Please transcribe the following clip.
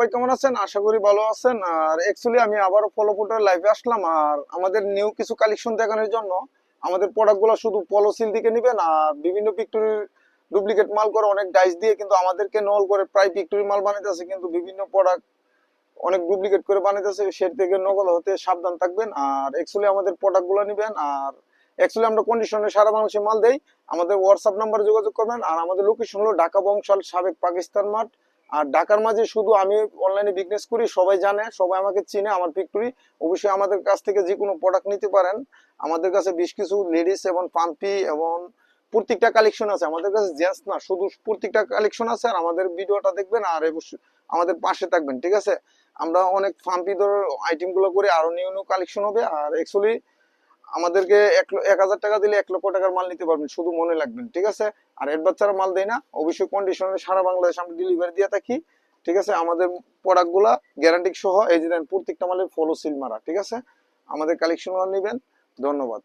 সবাই কেমন আছেন? আশা করি ভালো আছেন। আর অ্যাকচুয়ালি আমি আবারও পলো ফুটের লাইভে আসলাম আর আমাদের নিউ কিছু কালেকশন দেখানোর জন্য। আমাদের প্রোডাক্টগুলো শুধু পলো সিল দিকে নিবেন আর বিভিন্ন পিক্টোরির ডুপ্লিকেট মাল করে অনেক ডাইস দিয়ে কিন্তু আমাদেরকে নল করে প্রায় পিক্টোরি মাল বানাইতেছে, কিন্তু বিভিন্ন প্রোডাক্ট অনেক ডুপ্লিকেট করে বানাইতেছে। সে থেকে নকল হতে সাবধান থাকবেন। আর অ্যাকচুয়ালি আমাদের প্রোডাক্টগুলো নিবেন। আর অ্যাকচুয়ালি আমরা কন্ডিশনে সারা বাংলাদেশে মাল দেই। আমাদের হোয়াটসঅ্যাপ নাম্বারে যোগাযোগ করবেন। আর আমাদের লোকেশন হলো ঢাকা বংশাল সাবেক পাকিস্তান মাঠ। আর ঢাকার মাঝে শুধু আমি অনলাইনে বিজনেস করি, সবাই জানে, সবাই আমাকে চিনে, আমার ফ্যাক্টরি। অবশ্যই আমাদের কাছ থেকে যে কোনো প্রোডাক্ট নিতে পারেন। আমাদের কাছে বেশ কিছু লেডিস এবং পাম্পি এবং প্রত্যেকটা কালেকশন আছে। আমাদের কাছে জেন্টস না, শুধু প্রত্যেকটা কালেকশন আছে। আর আমাদের ভিডিওটা দেখবেন আর অবশ্যই আমাদের পাশে থাকবেন, ঠিক আছে? আমরা অনেক ফাম্পি ধর আইটেম গুলো করে আরো নিউ নিউ কালেকশন হবে। আর অ্যাকচুয়ালি আমাদেরকে 1,000 টাকা দিলে 1 লক্ষ টাকার মাল নিতে পারবেন, শুধু মনে রাখবেন, ঠিক আছে? আর অ্যাডভান্স ছাড়া মাল দেয় না। অবশ্যই কন্ডিশনে সারা বাংলাদেশ আমরা ডেলিভারি দিয়ে থাকি, ঠিক আছে? আমাদের প্রোডাক্ট গুলা গ্যারান্টি সহ, এই যে দেন প্রত্যেকটা মালের ফলো সিল মারা, ঠিক আছে? আমাদের কালেকশন নেবেন। ধন্যবাদ।